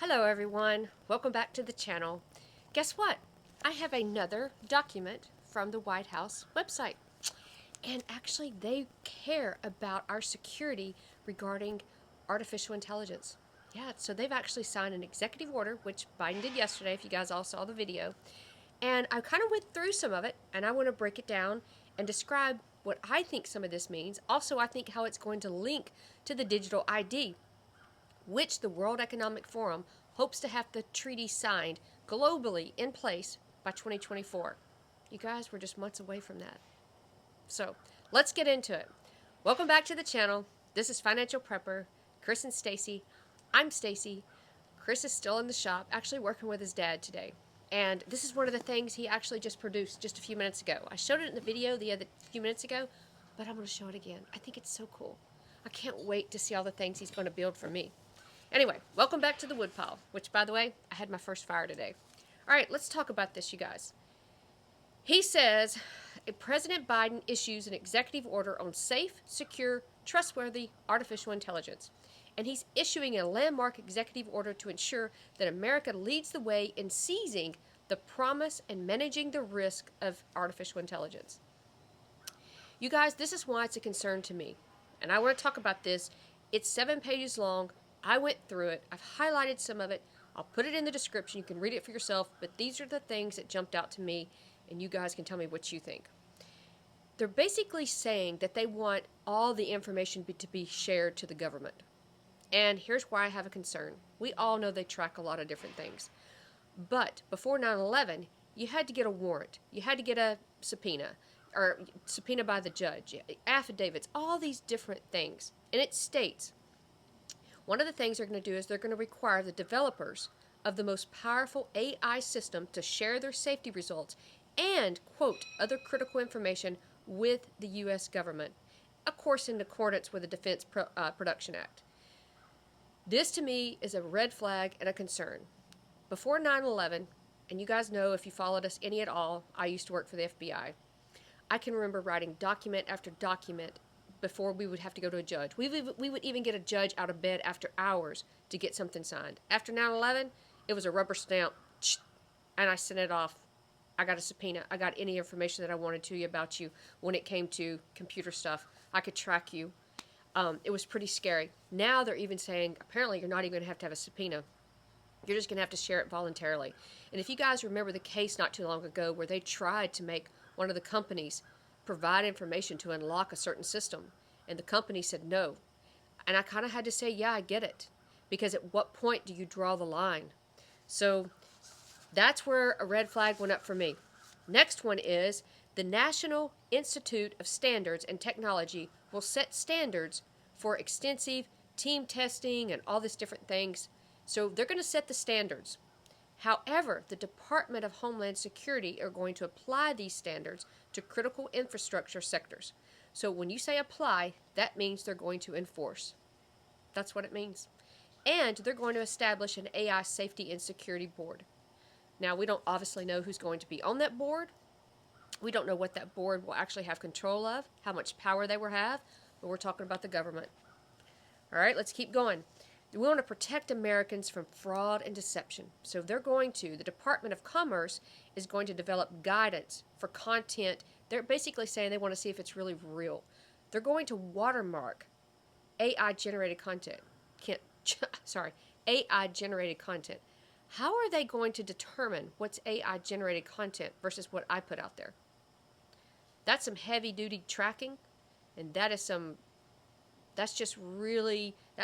Hello everyone, welcome back to the channel. Guess what? I have another document from the White House website. And actually they care about our security regarding artificial intelligence. Yeah, so they've actually signed an executive order, which Biden did yesterday, if you guys all saw the video. And I kind of went through some of it, and I want to break it down and describe what I think some of this means. Also, I think how it's going to link to the digital ID, which the World Economic Forum hopes to have the treaty signed globally in place by 2024. You guys, we're just months away from that. So let's get into it. Welcome back to the channel. This is Financial Prepper, Chris and Stacy. I'm Stacy. Chris is still in the shop, actually working with his dad today. And this is one of the things he actually just produced just a few minutes ago. I showed it in the video the other few minutes ago, but I'm going to show it again. I think it's so cool. I can't wait to see all the things he's going to build for me. Anyway, welcome back to the woodpile, which, by the way, I had my first fire today. All right, let's talk about this, you guys. He says President Biden issues an executive order on safe, secure, trustworthy artificial intelligence. And he's issuing a landmark executive order to ensure that America leads the way in seizing the promise and managing the risk of artificial intelligence. You guys, this is why it's a concern to me. And I want to talk about this. It's 7 pages long. I went through it. I've highlighted some of it. I'll put it in the description. You can read it for yourself. But these are the things that jumped out to me, and you guys can tell me what you think. They're basically saying that they want all the information to be shared to the government. And here's why I have a concern. We all know they track a lot of different things. But before 9/11, you had to get a warrant. You had to get a subpoena, or subpoena by the judge, affidavits, all these different things. And it states, one of the things they're going to do is they're going to require the developers of the most powerful AI system to share their safety results and, quote, other critical information with the U.S. government, of course in accordance with the Defense Production Act. This, to me, is a red flag and a concern. Before 9/11, and you guys know if you followed us any at all, I used to work for the FBI. I can remember writing document after document before we would have to go to a judge. We would even get a judge out of bed after hours to get something signed. After 9/11, it was a rubber stamp, and I sent it off. I got a subpoena. I got any information that I wanted to you about you when it came to computer stuff. I could track you. It was pretty scary. Now they're even saying, apparently you're not even going to have a subpoena. You're just going to have to share it voluntarily. And if you guys remember the case not too long ago where they tried to make one of the companies provide information to unlock a certain system, and the company said no. And I kind of had to say, yeah, I get it. Because at what point do you draw the line? So that's where a red flag went up for me. Next one is the National Institute of Standards and Technology will set standards for extensive team testing and all these different things. So they're going to set the standards. However, the Department of Homeland Security are going to apply these standards to critical infrastructure sectors. So when you say apply, that means they're going to enforce. That's what it means. And they're going to establish an AI safety and security board. Now, we don't obviously know who's going to be on that board. We don't know what that board will actually have control of, how much power they will have, but we're talking about the government. All right, let's keep going. We want to protect Americans from fraud and deception. So the Department of Commerce is going to develop guidance for content. They're basically saying they want to see if it's really real. They're going to watermark AI-generated content. AI-generated content. How are they going to determine what's AI-generated content versus what I put out there? That's some heavy-duty tracking, and that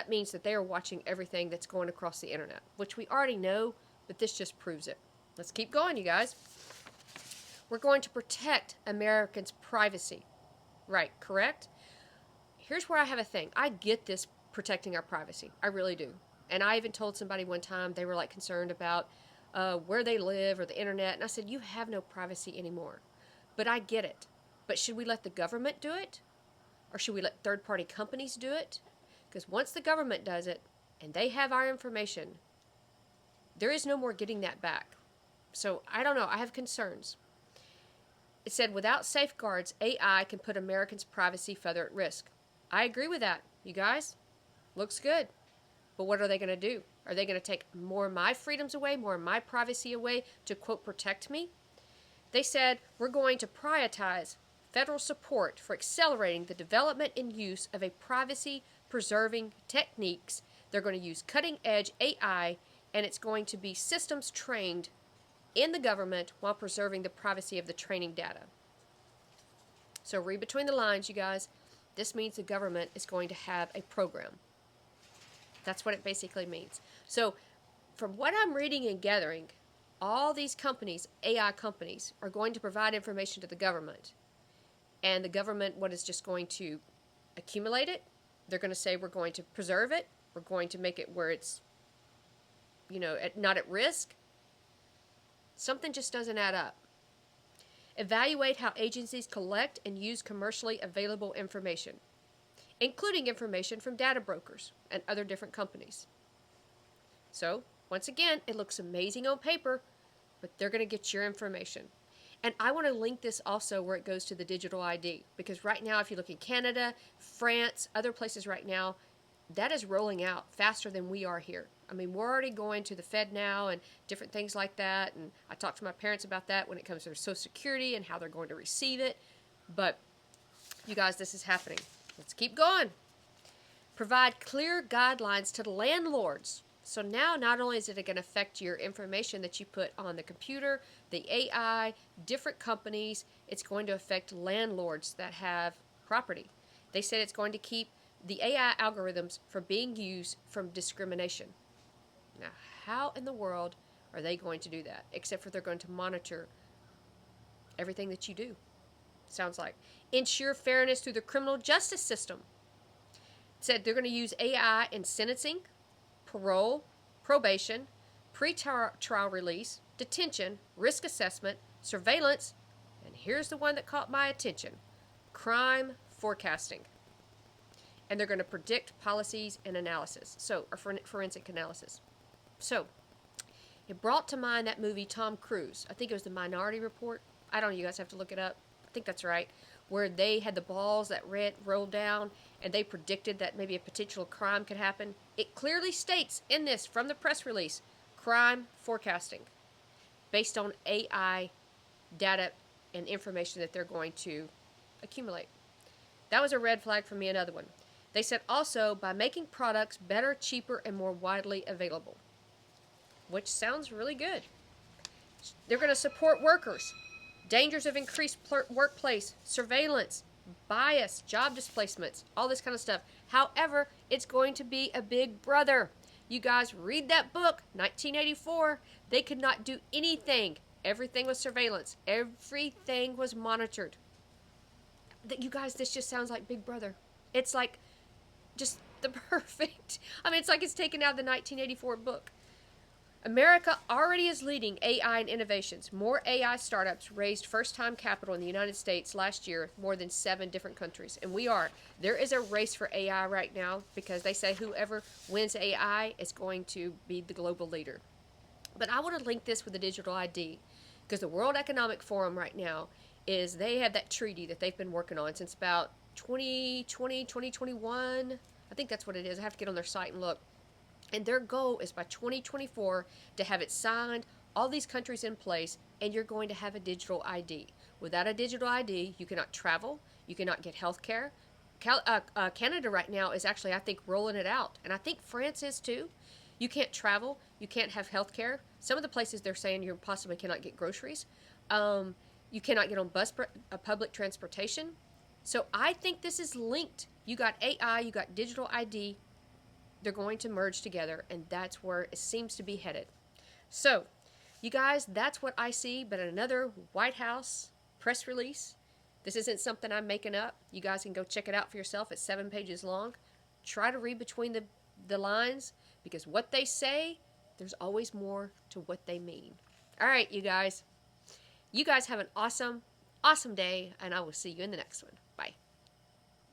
means that they are watching everything that's going across the internet, which we already know, but this just proves it. Let's keep going, you guys. We're going to protect Americans' privacy. Right, correct? Here's where I have a thing. I get this protecting our privacy. I really do. And I even told somebody one time, they were like concerned about where they live or the internet. And I said, you have no privacy anymore. But I get it. But should we let the government do it? Or should we let third-party companies do it? Because once the government does it, and they have our information, there is no more getting that back. So, I don't know. I have concerns. It said, without safeguards, AI can put Americans' privacy further at risk. I agree with that, you guys. Looks good. But what are they going to do? Are they going to take more of my freedoms away, more of my privacy away to, quote, protect me? They said, we're going to prioritize federal support for accelerating the development and use of a privacy-preserving techniques. They're going to use cutting-edge AI, and it's going to be systems trained in the government while preserving the privacy of the training data. So read between the lines, you guys. This means the government is going to have a program. That's what it basically means. So from what I'm reading and gathering, all these companies, AI companies, are going to provide information to the government. And the government, what is just going to accumulate it? They're going to say we're going to preserve it. We're going to make it where it's, not at risk. Something just doesn't add up. Evaluate how agencies collect and use commercially available information, including information from data brokers and other different companies. So, once again, it looks amazing on paper, but they're going to get your information. And I want to link this also where it goes to the digital ID, because right now, if you look in Canada, France, other places right now, that is rolling out faster than we are here. I mean, we're already going to the Fed now and different things like that. And I talked to my parents about that when it comes to their Social Security and how they're going to receive it. But you guys, this is happening. Let's keep going. Provide clear guidelines to the landlords. So now not only is it going to affect your information that you put on the computer, the AI, different companies, it's going to affect landlords that have property. They said it's going to keep the AI algorithms from being used from discrimination. Now, how in the world are they going to do that? Except for they're going to monitor everything that you do. Sounds like. Ensure fairness through the criminal justice system. It said they're going to use AI in sentencing, parole, probation, pre-trial release, detention, risk assessment, surveillance, and here's the one that caught my attention, crime forecasting. And they're going to predict policies and analysis, or forensic analysis. So, it brought to mind that movie Tom Cruise. I think it was The Minority Report. I don't know, you guys have to look it up. I think that's right. Where they had the balls that rolled down, and they predicted that maybe a potential crime could happen. It clearly states in this, from the press release, crime forecasting, based on AI data and information that they're going to accumulate. That was a red flag for me, another one. They said also by making products better, cheaper, and more widely available, which sounds really good. They're going to support workers. Dangers of increased workplace, surveillance, bias, job displacements, all this kind of stuff. However, it's going to be a big brother. You guys read that book, 1984. They could not do anything. Everything was surveillance. Everything was monitored. You guys, this just sounds like Big Brother. It's like just the perfect. It's like it's taken out of the 1984 book. America already is leading AI and innovations. More AI startups raised first-time capital in the United States last year, more than 7 different countries. And we are. There is a race for AI right now because they say whoever wins AI is going to be the global leader. But I want to link this with the digital ID because the World Economic Forum right now they have that treaty that they've been working on since about 2020, 2021. I think that's what it is. I have to get on their site and look. And their goal is by 2024 to have it signed, all these countries in place, and you're going to have a digital ID. Without a digital ID, you cannot travel, you cannot get health care. Canada right now is actually, I think, rolling it out. And I think France is too. You can't travel, you can't have health care. Some of the places they're saying you possibly cannot get groceries. You cannot get on public transportation. So I think this is linked. You got AI, you got digital ID. They're going to merge together, and that's where it seems to be headed. So, you guys, that's what I see, but another White House press release. This isn't something I'm making up. You guys can go check it out for yourself. It's 7 pages long. Try to read between the lines, because what they say, there's always more to what they mean. All right, you guys. You guys have an awesome, awesome day, and I will see you in the next one.